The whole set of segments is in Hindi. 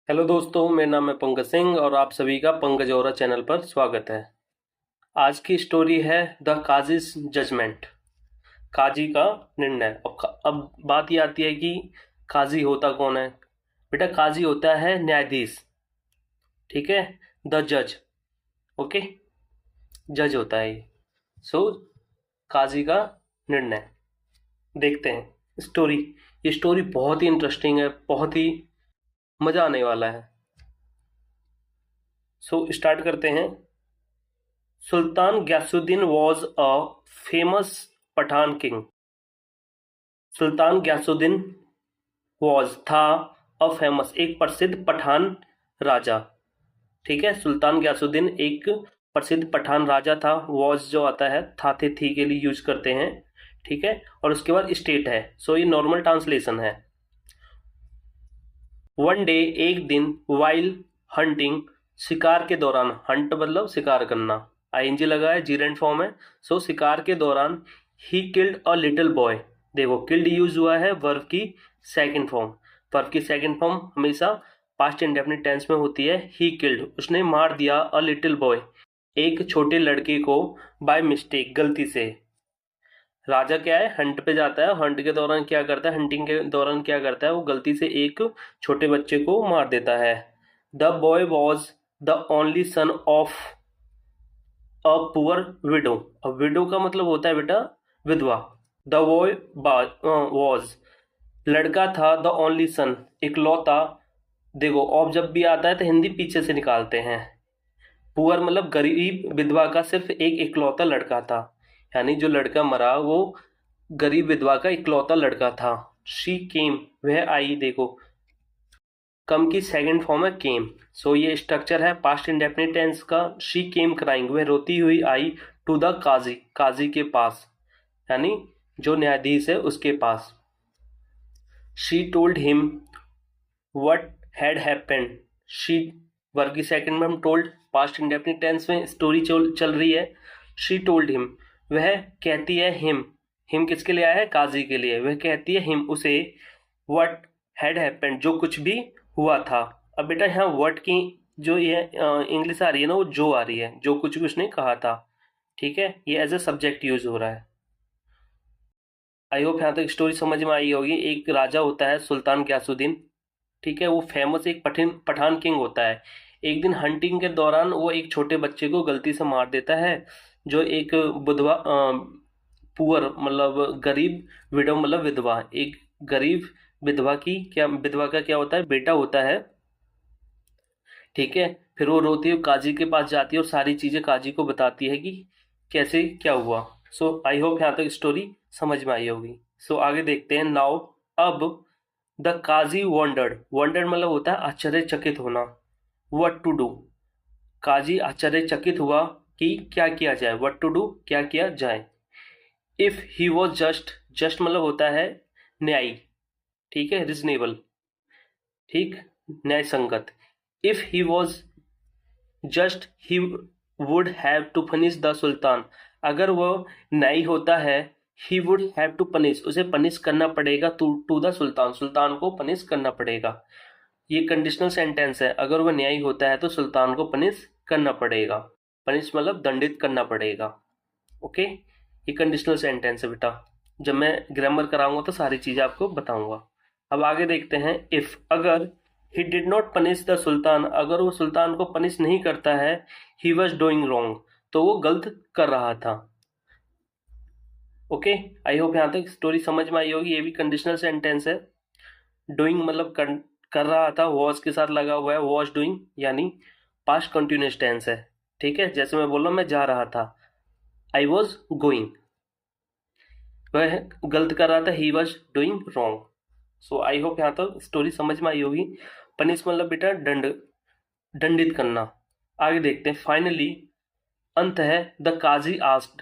हेलो दोस्तों, मेरा नाम है पंकज सिंह और आप सभी का पंकज औरा चैनल पर स्वागत है। आज की स्टोरी है द काजीज जजमेंट। काजी का निर्णय। अब बात ये आती है कि काजी होता कौन है। बेटा, काजी होता है न्यायाधीश। ठीक है, द जज। ओके, जज होता है ये। सो काजी का निर्णय। देखते हैं स्टोरी। ये स्टोरी बहुत ही इंटरेस्टिंग है, बहुत ही मजा आने वाला है। सो स्टार्ट करते हैं। सुल्तान Ghiyasuddin was a famous Pathan king. सुल्तान गयासुद्दीन was था अ फेमस एक प्रसिद्ध पठान राजा। ठीक है, सुल्तान गयासुद्दीन एक प्रसिद्ध पठान राजा था। was जो आता है था थे थी के लिए यूज करते हैं। ठीक है, और उसके बाद स्टेट है। सो ये नॉर्मल ट्रांसलेशन है। वन डे एक दिन, वाइल हंटिंग शिकार के दौरान। हंट मतलब शिकार करना। आईएनजी लगा है, जीरेंट फॉर्म है। सो शिकार के दौरान he killed a little boy. देखो, किल्ड यूज हुआ है वर्ब की सेकंड फॉर्म। वर्ब की सेकंड फॉर्म हमेशा पास्ट इंडेफिनिट टेंस में होती है। ही किल्ड, उसने मार दिया। अ लिटिल बॉय, एक छोटे लड़के को। बाय मिस्टेक, गलती से। राजा क्या है, हंट पे जाता है। हंट के दौरान क्या करता है, हंटिंग के दौरान क्या करता है, वो गलती से एक छोटे बच्चे को मार देता है। The boy was the only son of a poor window. अब विडो का मतलब होता है बेटा विधवा। द बॉय वॉज, लड़का था। द ओनली सन, इकलौता। देखो, ऑफ जब भी आता है तो हिंदी पीछे से निकालते हैं। पुअर मतलब गरीब, विधवा का सिर्फ एक इकलौता लड़का था। यानी जो लड़का मरा वो गरीब विधवा का इकलौता लड़का था। शी केम, वह आई। देखो, कम की सेकंड फॉर्म है केम। सो ये स्ट्रक्चर है पास्ट इंडेफिनिट टेंस का। शी केम क्राइंग, वह रोती हुई आई। टू द काजी, काजी के पास, यानी जो न्यायाधीश है उसके पास। She told him what had happened. She verb की सेकंड में हम टोल्ड, पास्ट इंडेफिनिट टेंस में स्टोरी चल रही है। शी टोल्ड हिम, वह कहती है हिम। हिम किसके लिए आया है, काजी के लिए। वह कहती है हिम, उसे। व्हाट हैड हैपेंड, जो कुछ भी हुआ था। अब बेटा यहाँ व्हाट की जो ये इंग्लिश आ रही है ना, वो जो आ रही है, जो कुछ भी उसने कहा था। ठीक है, ये एज ए सब्जेक्ट यूज हो रहा है। आई होप यहाँ तक स्टोरी समझ में आई होगी। एक राजा होता है सुल्तान गयासुद्दीन। ठीक है, वो फेमस एक पठान किंग होता है। एक दिन हंटिंग के दौरान वो एक छोटे बच्चे को गलती से मार देता है। जो एक बुधवा पुअर मतलब गरीब, विडो मतलब विधवा, एक गरीब विधवा की क्या, विधवा का क्या होता है, बेटा होता है। ठीक है, फिर वो रोती है, काजी के पास जाती है और सारी चीजें काजी को बताती है कि कैसे क्या हुआ। सो आई होप यहाँ तक स्टोरी समझ में आई होगी। सो आगे देखते हैं नाउ। अब द काजी वंडर्ड, वंडर्ड मतलब होता है आश्चर्यचकित होना। व्हाट टू डू, काजी आश्चर्यचकित हुआ कि क्या किया जाए। व्हाट टू डू, क्या किया जाए। If he was just, just मतलब होता है न्यायी। ठीक है, रिजनेबल। ठीक, न्याय संगत। If he was just he would have to punish the sultan. अगर वो न्यायी होता है, he would have to punish, उसे पनिश करना पड़ेगा। टू द सुल्तान, सुल्तान को पनिश करना पड़ेगा। ये कंडीशनल सेंटेंस है। अगर वो न्यायी होता है तो सुल्तान को पनिश करना पड़ेगा। पनिश मतलब दंडित करना पड़ेगा। ओके, ये कंडीशनल सेंटेंस है बेटा। जब मैं ग्रामर कराऊंगा तो सारी चीजें आपको बताऊंगा। अब आगे देखते हैं। इफ, अगर he did not punish the sultan, अगर वो सुल्तान को पनिश नहीं करता है, ही वॉज डूइंग रॉन्ग, तो वो गलत कर रहा था। ओके, आई होप यहाँ तक स्टोरी समझ में आई होगी। ये भी कंडीशनल सेंटेंस है। डूइंग मतलब कर रहा था, वॉज के साथ लगा हुआ है। वॉज डूइंग यानी पास्ट कंटिन्यूअस टेंस है। ठीक है, जैसे मैं बोल रहा हूँ मैं जा रहा था, आई वॉज गोइंग। वह गलत कर रहा था, he was doing wrong. So I hope यहाँ तक स्टोरी समझ में आई होगी। पनिश मतलब बेटा दंड, दंडित करना। आगे देखते हैं। फाइनली, अंत है। The qazi asked.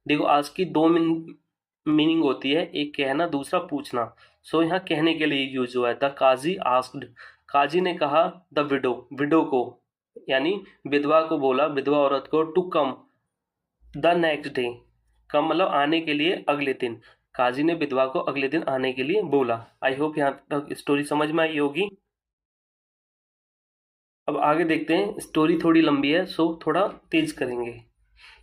देखो, आज की दो मीनिंग होती है, एक कहना, दूसरा पूछना। सो यहाँ कहने के लिए यूज हुआ है। द काजी आस्क्ड, काजी ने कहा द विडो, विडो को यानी विधवा को बोला, विधवा औरत को। To come the next day, come मतलब आने के लिए, अगले दिन। काजी ने विधवा को अगले दिन आने के लिए बोला। आई होप यहाँ तक स्टोरी समझ में आई होगी। अब आगे देखते हैं, स्टोरी थोड़ी लंबी है सो थोड़ा तेज करेंगे।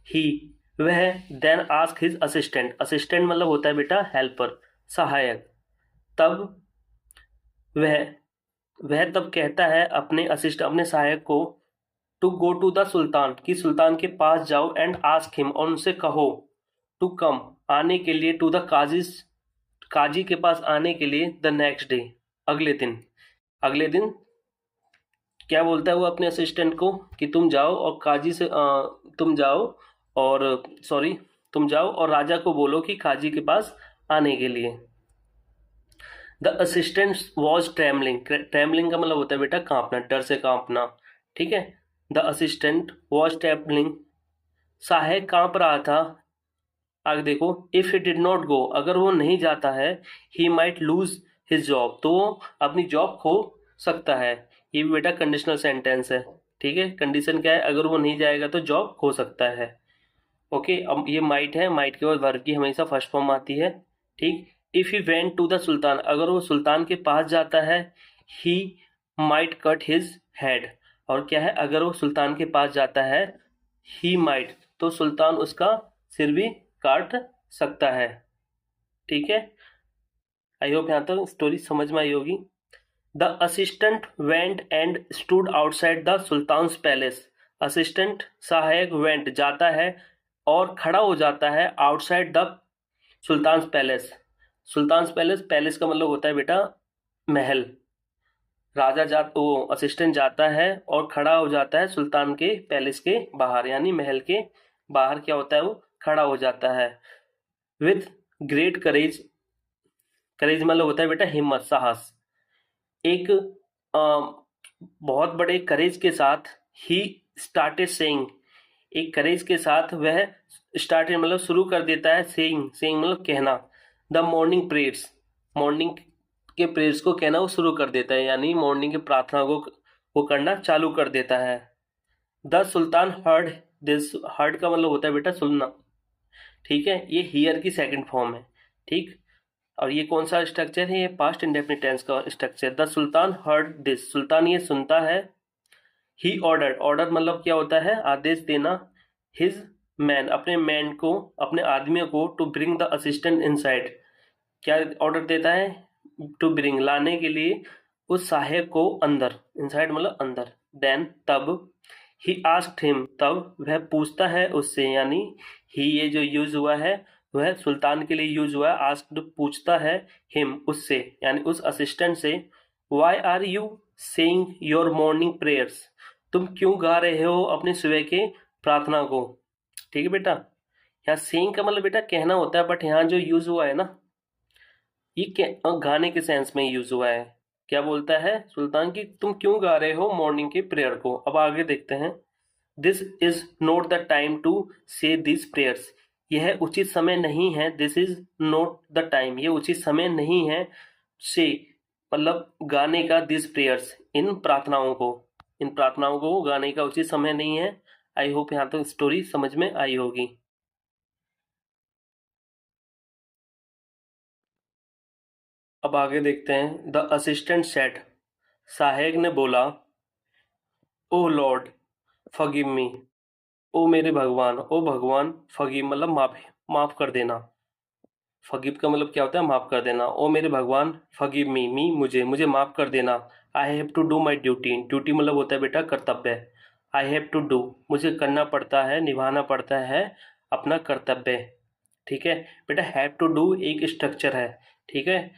ही वह then ask his assistant, assistant मतलब होता है बेटा हेल्पर, सहायक। तब वह वह तब कहता है अपने सहायक को to go to the sultan, कि सुल्तान के पास जाओ, एंड आस्क हिम और उनसे कहो, टू कम आने के लिए, टू द काजी के पास आने के लिए, द नेक्स्ट डे अगले दिन। अगले दिन क्या बोलता है वो अपने असिस्टेंट को कि तुम जाओ और काजी से तुम जाओ और सॉरी तुम जाओ और राजा को बोलो कि काजी के पास आने के लिए। The assistant was trembling, trembling का मतलब होता है बेटा कांपना, डर से कांपना, ठीक है। द असिस्टेंट वॉज ट्रेमलिंग, सहायक कांप रहा था। आगे देखो, if he did not go, अगर वो नहीं जाता है, he might lose his job, तो वो अपनी जॉब खो सकता है। ये भी बेटा कंडीशनल सेंटेंस है, ठीक है। कंडीशन क्या है, अगर वो नहीं जाएगा तो जॉब खो सकता है। ओके, अब ये माइट है, माइट के बाद वर्ब की हमेशा फर्स्ट फॉर्म आती है, ठीक। If he went to the sultan, अगर वो सुल्तान के पास जाता है, he might cut his head, और क्या है, अगर वो सुल्तान के पास जाता है, ही माइट, तो सुल्तान उसका सिर भी काट सकता है, ठीक है। आई होप यहाँ तक स्टोरी समझ में आई होगी। The assistant went and stood outside the sultan's palace, assistant सहायक वेंट जाता है और खड़ा हो जाता है outside the sultan's palace. Sultan's palace, palace का मतलब होता है बेटा महल। वो असिस्टेंट जाता है और खड़ा हो जाता है सुल्तान के पैलेस के बाहर, यानी महल के बाहर क्या होता है, वो खड़ा हो जाता है। विथ ग्रेट करेज, करेज मतलब होता है बेटा हिम्मत, साहस। एक बहुत बड़े करेज के साथ ही स्टार्टेड सेइंग, एक करेज के साथ वह स्टार्टेड मतलब शुरू कर देता है, सेइंग, सेइंग मतलब कहना, द मॉर्निंग प्रेयर्स, मॉर्निंग के प्रेयर्स को कहना वो शुरू कर देता है, यानी मॉर्निंग की प्रार्थना को वो करना चालू कर देता है। The sultan heard this, heard का मतलब होता है बेटा सुनना, ठीक है। ये हियर की सेकंड फॉर्म है, ठीक। और ये कौन सा स्ट्रक्चर है, ये पास्ट इंडेफिनिट टेंस का structure. The sultan heard this, सुल्तान ये सुनता है। ही ऑर्डर, ऑर्डर मतलब क्या होता है, आदेश देना। हिज मैन, अपने मैन को, अपने आदमियों को, to bring the assistant inside, क्या ऑर्डर देता है, टू ब्रिंग लाने के लिए उस सहायक को अंदर, इनसाइड मतलब अंदर। देन तब, ही आस्क्ड हिम, तब वह पूछता है उससे, यानी ही ये जो यूज हुआ है वह सुल्तान के लिए यूज हुआ है। आस्क्ड पूछता है, हिम उससे, यानी उस असिस्टेंट से, why are you saying your morning prayers, तुम क्यों गा रहे हो अपनी सुबह के प्रार्थना को, ठीक है बेटा। यहाँ सेइंग का मतलब बेटा कहना होता है, बट यहाँ जो यूज हुआ है ना, ये गाने के सेंस में यूज हुआ है। क्या बोलता है सुल्तान की, तुम क्यों गा रहे हो मॉर्निंग के प्रेयर को। अब आगे देखते हैं। This is not the time to say this prayers, यह उचित समय नहीं है। This is not the time, ये उचित समय नहीं है, से मतलब गाने का, दिस प्रेयर्स इन प्रार्थनाओं को, इन प्रार्थनाओं को गाने का उचित समय नहीं है। आई होप यहाँ तक स्टोरी समझ में आई होगी। अब आगे देखते हैं। द असिस्टेंट सेड, सहायक ने बोला, ओ लॉर्ड फॉरगिव मी, ओ मेरे भगवान, ओ भगवान, फॉरगिव मतलब माफ, माफ कर देना। फॉरगिव का मतलब क्या होता है, माफ कर देना। ओ मेरे भगवान, फॉरगिव मी, मी मुझे, मुझे माफ कर देना। I have to do my duty, duty मतलब होता है बेटा कर्तव्य। आई हैव टू डू, मुझे करना पड़ता है, निभाना पड़ता है अपना कर्तव्य, ठीक है बेटा। हैव टू डू एक स्ट्रक्चर है, ठीक है,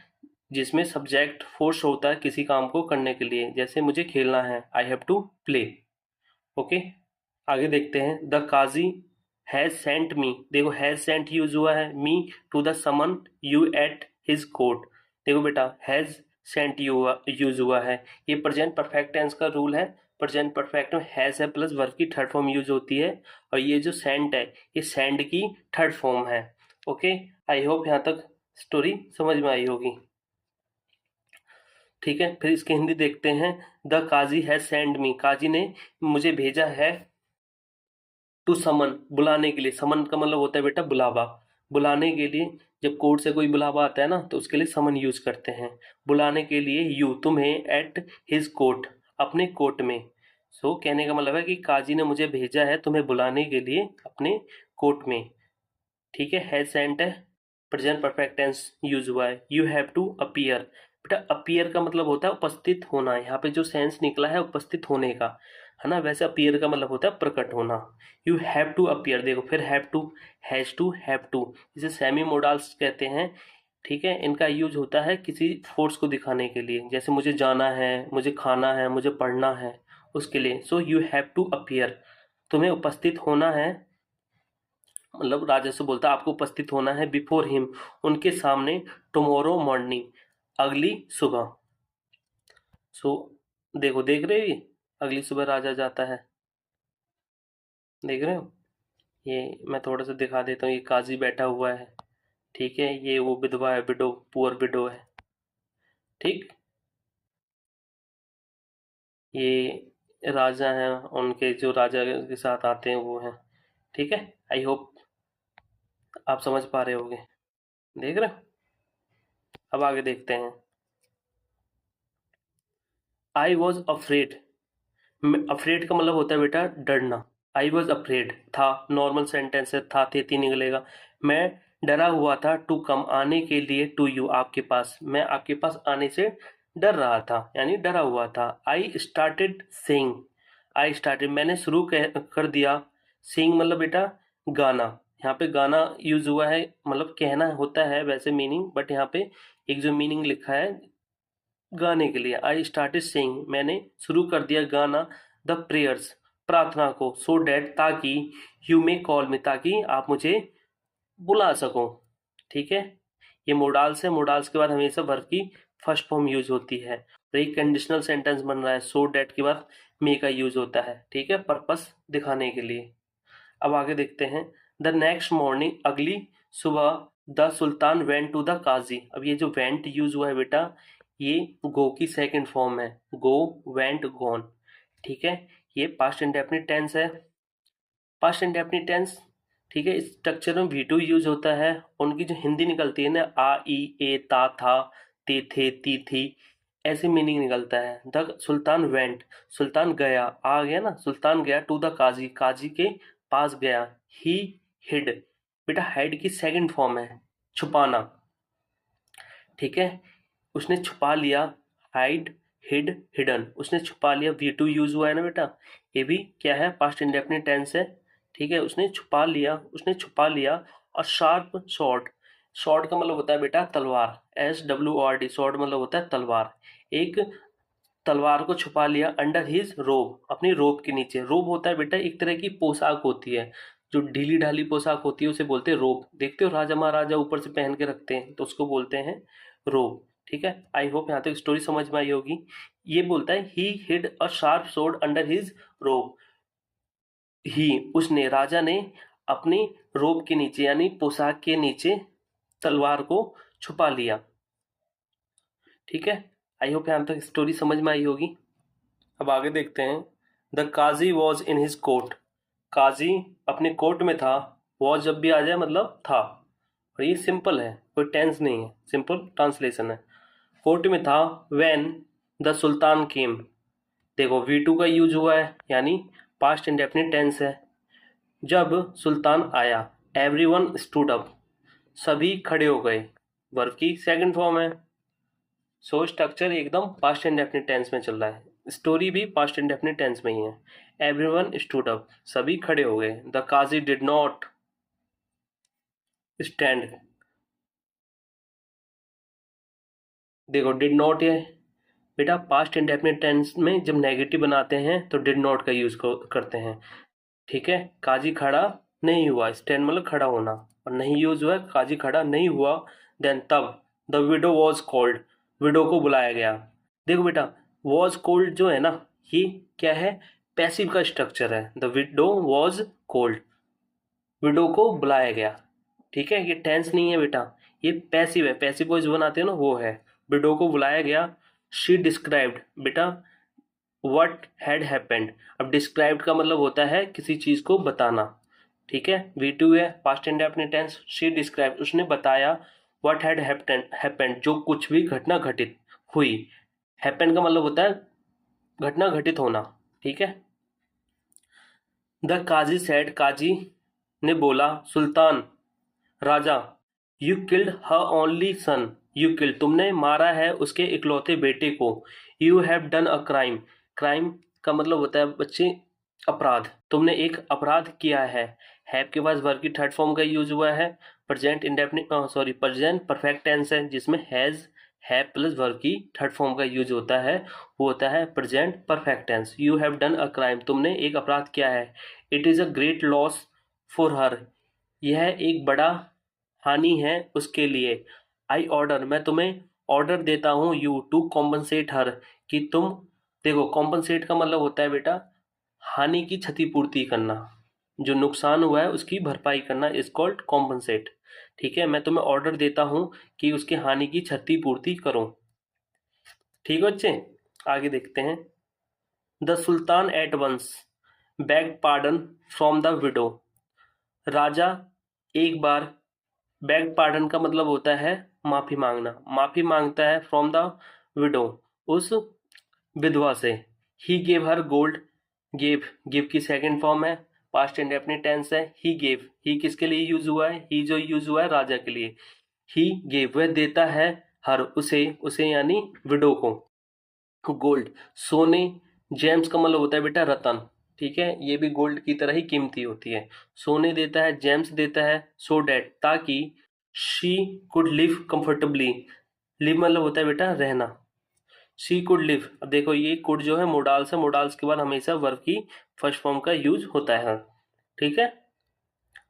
जिसमें सब्जेक्ट फोर्स होता है किसी काम को करने के लिए, जैसे मुझे खेलना है, I have to play, okay. आगे देखते हैं। The Qazi has sent me, देखो हैज सेंट यूज हुआ है, me to the summon you at his court. देखो बेटा हैज सेंट यू यूज हुआ है, ये प्रेजेंट परफेक्ट टेंस का रूल है। प्रेजेंट परफेक्ट में हैज है प्लस वर्ब की थर्ड फॉर्म यूज होती है, और ये जो सेंट है ये सेंड की थर्ड फॉर्म है, ओके। आई होप यहाँ तक स्टोरी समझ में आई होगी, ठीक है। फिर इसकी हिंदी देखते हैं। The Qazi has send me, काजी ने मुझे भेजा है, टू समन बुलाने के लिए। समन का मतलब होता है बेटा बुलावा, बुलाने के लिए। जब कोर्ट से कोई बुलावा आता है ना तो उसके लिए समन यूज करते हैं। बुलाने के लिए यू तुम्हें, एट हिज कोर्ट अपने कोर्ट में। सो कहने का मतलब है कि काजी ने मुझे भेजा है तुम्हें बुलाने के लिए अपने कोर्ट में। ठीक है, हैज सेंट है, प्रेजेंट परफेक्ट टेंस यूज हुआ है। यू हैव टू अपीयर, बेटा अपीयर का मतलब होता है उपस्थित होना। यहाँ पे जो सेंस निकला है उपस्थित होने का, है ना, वैसे अपीयर का मतलब होता है प्रकट होना। यू हैव टू अपीयर, देखो फिर हैव टू, हैव टू, इसे सेमी मोडाल्स कहते हैं। ठीक है, इनका यूज होता है किसी फोर्स को दिखाने के लिए, जैसे मुझे जाना है, मुझे खाना है, मुझे पढ़ना है, उसके लिए। So you have to appear, तुम्हें उपस्थित होना है, मतलब राजा से बोलता है आपको उपस्थित होना है, बिफोर हिम, उनके सामने, टुमारो मॉर्निंग, अगली सुबह। सो देखो, देख रहे हो ये, अगली सुबह राजा जाता है, देख रहे हो। ये मैं थोड़ा सा दिखा देता हूँ, ये काजी बैठा हुआ है, ठीक है, ये वो विधवा है, विडो, पुअर विडो है। ठीक, ये राजा हैं, उनके जो राजा के साथ आते हैं वो हैं। ठीक है, आई होप आप समझ पा रहे होगे, देख रहे हो। अब आगे देखते हैं। आई वॉज अफ्रेड, अफ्रेड का मतलब होता है बेटा डरना। आई वॉज अफ्रेड था, नॉर्मल सेंटेंस है, था थे थी निकलेगा। मैं डरा हुआ था, टू कम आने के लिए, टू यू आपके पास, मैं आपके पास आने से डर रहा था, यानी डरा हुआ था। I started saying, I started मैंने शुरू कर दिया, सेइंग मतलब बेटा गाना। यहाँ पे गाना यूज हुआ है, मतलब कहना होता है वैसे मीनिंग, बट यहाँ पे एक जो मीनिंग लिखा है गाने के लिए, आई स्टार्टेड सिंग, मैंने शुरू कर दिया गाना, द प्रेयर्स, प्रार्थना को, सो डैट ताकि, यू मे कॉल मी, ताकि आप मुझे बुला सको। ठीक है, ये मोडाल्स है, मोडाल्स के बाद हमेशा वर्ब की फर्स्ट फॉर्म यूज होती है। तो एक कंडीशनल सेंटेंस बन रहा है, सो डैट के बाद मे का यूज होता है, ठीक है, पर्पस दिखाने के लिए। अब आगे देखते हैं। द नेक्स्ट मॉर्निंग, अगली सुबह, the sultan went to the Qazi. अब ये जो वेंट यूज हुआ है बेटा, ये गो की सेकंड फॉर्म है, गो, वेंट, गॉन। ठीक है, ये पास्ट इंडेफिनिट टेंस है, पास्ट इंडेफिनिट टेंस। ठीक है, इस स्ट्रक्चर में वी टू यूज होता है। उनकी जो हिंदी निकलती है ना, आ ई ए ता था, ते थे ती थी, ऐसे मीनिंग निकलता है। द सुल्तान वेंट, सुल्तान गया, आ गया ना, सुल्तान गया, टू द काजी, काजी के पास गया। ही हिड, बेटा हाइड की सेकंड फॉर्म है, छुपाना। ठीक है, उसने छुपा लिया, हाइड, हिड, हिडन, उसने छुपा लिया। वी टू यूज हुआ है ना बेटा, ये भी क्या है, पास्ट इंडेफिनिट टेंस है। ठीक है, उसने छुपा लिया, उसने छुपा लिया। और शार्प शॉर्ट, शॉर्ट का मतलब होता है बेटा तलवार, SWORD, शॉर्ट मतलब होता है तलवार। एक तलवार को छुपा लिया, अंडर हिज रोब, अपनी रोब के नीचे। रोब होता है बेटा एक तरह की पोशाक होती है, जो ढीली ढाली पोशाक होती है उसे बोलते हैं रोब। देखते हो राजा महाराजा ऊपर से पहन के रखते हैं, तो उसको बोलते हैं रोब। ठीक है, आई होप यहाँ तक स्टोरी समझ में आई होगी। ये बोलता है ही hide a sharp sword under his रोब, ही, उसने, राजा ने अपनी रोब के नीचे यानी पोशाक के नीचे तलवार को छुपा लिया। ठीक है, आई होप यहाँ तक स्टोरी समझ में आई होगी। अब आगे देखते हैं। The Qazi was in his court, काजी अपने कोर्ट में था। वॉज जब भी आ जाए मतलब था, और ये सिंपल है, कोई टेंस नहीं है, सिंपल ट्रांसलेशन है। कोर्ट में था, व्हेन द सुल्तान केम, देखो V2 का यूज हुआ है, यानी पास्ट इंडेफिनिट टेंस है। जब सुल्तान आया, एवरीवन स्टूड अप, सभी खड़े हो गए, वर्ब की सेकंड फॉर्म है। सो स्ट्रक्चर एकदम पास्ट इंडेफिनिट टेंस में चल रहा है, स्टोरी भी पास्ट इंडेफिनिट टेंस में ही है। एवरीवन स्टूड अप, सभी खड़े हो गए। The qazi did not stand, देखो डिड नॉट, ये बेटा पास्ट इंडेफिनिट टेंस में जब नेगेटिव बनाते हैं तो डिड नॉट का यूज करते हैं। ठीक है, काजी खड़ा नहीं हुआ, स्टैंड मतलब खड़ा होना, और नहीं यूज हुआ, काजी खड़ा नहीं हुआ। देन तब, the widow was called, window को बुलाया गया। देखो बेटा, वॉज कॉल्ड जो है ना, ये क्या है, पैसिव का स्ट्रक्चर है। The widow was called, window को बुलाया गया। ठीक है, ये टेंस नहीं है बेटा, ये पैसिव है, पैसिव वॉइस बनाते हैं ना वो है। विडो को बुलाया गया। शी डिस्क्राइब्ड, बेटा व्हाट हैड हैपेंड, अब डिस्क्राइब्ड का मतलब होता है किसी चीज को बताना। ठीक है, V2 है, past indefinite tense. She describe, उसने बताया। व्हाट हैड हैपेंड, जो कुछ भी घटना घटित हुई। हैपेंड का मतलब होता है घटना घटित होना। ठीक है। द काजी सेड, काजी ने बोला, सुल्तान राजा, you killed her only son, you killed तुमने मारा है उसके इकलौते बेटे को, you have done a crime, crime का मतलब होता है बच्चे अपराध, तुमने एक अपराध किया है। हैव के पास वर्ब की थर्ड फॉर्म का यूज हुआ है, present indefinite present perfect tense है जिसमें हैज हैव प्लस वर्ब की थर्ड फॉर्म का यूज होता है, वो होता है present perfect tense. You have done a crime, तुमने एक अपराध किया है। It is a great loss for her, यह एक बड़ा हानि है उसके लिए। आई ऑर्डर, मैं तुम्हें ऑर्डर देता हूँ, यू टू कॉम्पनसेट हर, कि तुम, देखो कॉम्पनसेट का मतलब होता है बेटा हानि की क्षतिपूर्ति करना, जो नुकसान हुआ है उसकी भरपाई करना इज कॉल्ड कॉम्पनसेट। ठीक है, मैं तुम्हें ऑर्डर देता हूँ कि उसकी हानि की क्षतिपूर्ति करो। ठीक है बच्चे, आगे देखते हैं। The sultan at once beg pardon from the widow, राजा एक बार, बेग पार्डन का मतलब होता है माफी मांगना, माफी मांगता है फ्रॉम द विडो, उस विधवा से। He gave her gold, gave, give की सेकंड फॉर्म है, पास्ट इंडेफिनिट टेंस है। ही गेव, ही किसके लिए यूज हुआ है, ही जो यूज हुआ है राजा के लिए। ही गेव, वह देता है, हर उसे, उसे यानी विडो को, गोल्ड सोने, जेम्स का मतलब होता है बेटा रतन। ठीक है, ये भी गोल्ड की तरह ही कीमती होती है। सोने देता है, जेम्स देता है, सो डैट ताकि, she could live comfortably, live मतलब होता है बेटा रहना, शी कुड लिव। अब देखो ये कुड जो है मोडाल्स है, मोडाल्स के बाद हमेशा वर्ब की फर्स्ट फॉर्म का यूज होता है। ठीक है,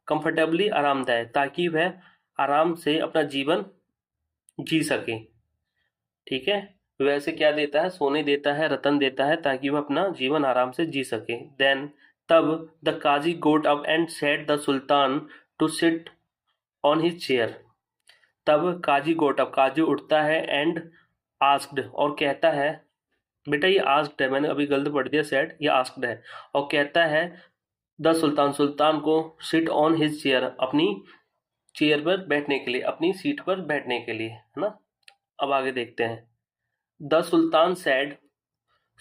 कंफर्टेबली आरामदायक, ताकि वह आराम से अपना जीवन जी सके। ठीक है, वैसे क्या देता है, सोने देता है, रतन देता है, ताकि वह अपना जीवन आराम से जी सके। देन तब the qazi got up and set the sultan to sit on his chair, तब काजी गोट अप, काजी उठता है, एंड आस्क्ड और कहता है, बेटा ये आस्क्ड है, मैंने अभी गलत पढ़ दिया, सेट ये आस्क्ड है, और कहता है द सुल्तान, सुल्तान को, सिट ऑन हिज चेयर, अपनी चेयर पर बैठने के लिए, अपनी सीट पर बैठने के लिए, है ना। अब आगे देखते हैं। द सुल्तान सैड,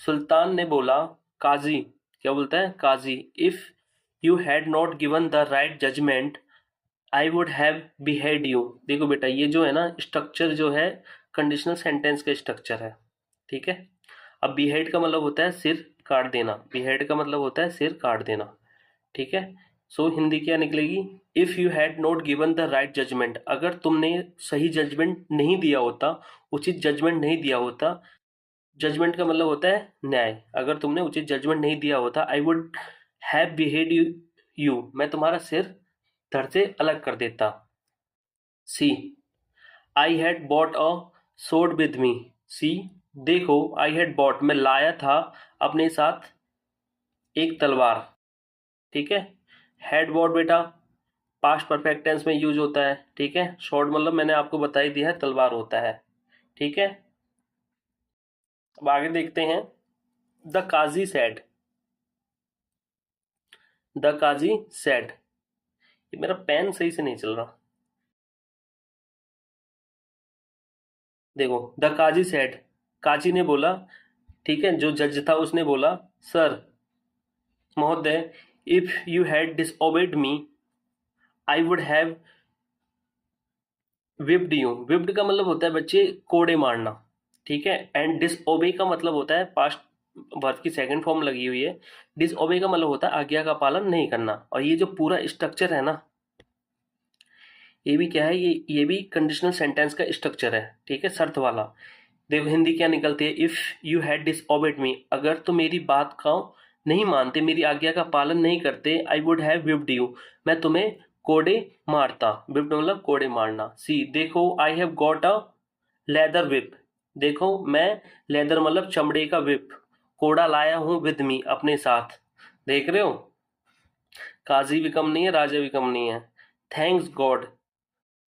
सुल्तान ने बोला, काजी, क्या बोलता है काजी, if you had not given the right judgment I would have beheaded you. देखो बेटा ये जो है ना स्ट्रक्चर जो है कंडीशनल सेंटेंस का स्ट्रक्चर है। ठीक है, अब बिहेड का मतलब होता है सिर काट देना, बिहेड का मतलब होता है सिर काट देना। ठीक है, सो हिंदी क्या निकलेगी, if you had not given the right judgement, अगर तुमने सही जजमेंट नहीं दिया होता, उचित जजमेंट नहीं दिया होता, जजमेंट का मतलब होता है न्याय, अगर तुमने उचित जजमेंट नहीं दिया होता, आई वुड हैव बिहेड यू, मैं तुम्हारा सिर धड़ से अलग कर देता। सी, आई हैड बॉट अ सोड विद मी, सी देखो, आई हैड बॉट मैं लाया था अपने साथ एक तलवार। ठीक है, हैड बॉट बेटा पास्ट परफेक्ट टेंस में यूज होता है। ठीक है, शॉर्ट मतलब मैंने आपको बता ही दिया है तलवार होता है। ठीक है, अब आगे देखते हैं। The qazi said, the qazi said, ये मेरा पेन सही से नहीं चल रहा, देखो द काजी सेड, काजी ने बोला, ठीक है जो जज था उसने बोला, सर महोदय, if you had disobeyed me I would have whipped you, whipped का मतलब होता है बच्चे कोड़े मारना। ठीक है, एंड डिसओबे का मतलब होता है पास्ट वर्ब की सेकंड फॉर्म लगी हुई है, डिसओबे का मतलब होता है आज्ञा का पालन नहीं करना। और ये जो पूरा स्ट्रक्चर है ना, ये भी क्या है, ये भी कंडीशनल सेंटेंस का स्ट्रक्चर है। ठीक है, शर्त वाला। देखो हिंदी क्या निकलती है, इफ यू हैड डिसओबेड मी, अगर तुम मेरी बात का नहीं मानते, मेरी आज्ञा का पालन नहीं करते, आई वुड हैव विप्ड यू, मैं तुम्हें कोड़े मारता। विप्ड मतलब कोड़े मारना। सी देखो, I have got a leather whip, देखो मैं, लेदर मतलब चमड़े का विप, कोड़ा लाया हूं विद मी अपने साथ। देख रहे हो, काजी भी कम नहीं है, राजा भी कम नहीं है। Thanks god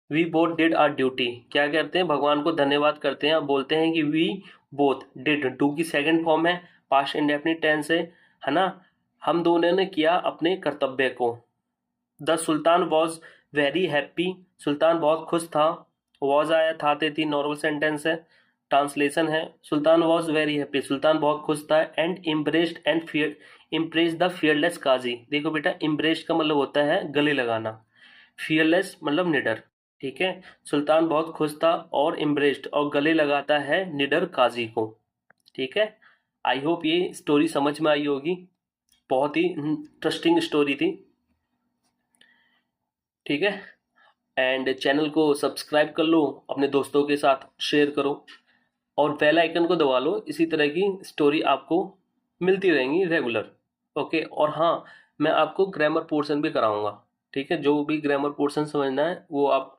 we both did our duty, क्या कहते हैं, भगवान को धन्यवाद करते हैं, अब बोलते हैं कि वी बोथ डिड, डू की सेकंड फॉर्म है, पास्ट इंडेफिनिट टेंस है ना, हम दोनों ने किया अपने कर्तव्य को। The sultan was very happy, सुल्तान बहुत खुश था, वॉज आया था, ते थी नॉर्मल सेंटेंस है, ट्रांसलेशन है, सुल्तान वॉज वेरी हैप्पी, सुल्तान बहुत खुश था, एंड इम्प्रेस्ड द फियरलेस काजी। देखो बेटा, इम्प्रेस्ड का मतलब होता है गले लगाना, फियरलेस मतलब निडर, ठीक है। सुल्तान बहुत खुश था और इम्प्रेस्ड और गले लगाता है निडर काजी को, ठीक है। आई होप ये स्टोरी समझ में आई होगी, बहुत ही इंटरेस्टिंग स्टोरी थी, ठीक है। एंड चैनल को सब्सक्राइब कर लो, अपने दोस्तों के साथ शेयर करो और बेल आइकन को दबा लो, इसी तरह की स्टोरी आपको मिलती रहेंगी रेगुलर। ओके, और हाँ, मैं आपको ग्रामर पोर्शन भी कराऊंगा, ठीक है। जो भी ग्रामर पोर्शन समझना है वो आप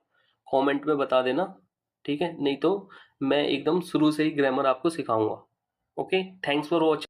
कमेंट में बता देना, ठीक है। नहीं तो मैं एकदम शुरू से ही ग्रामर आपको सिखाऊंगा। Okay, thanks for watching.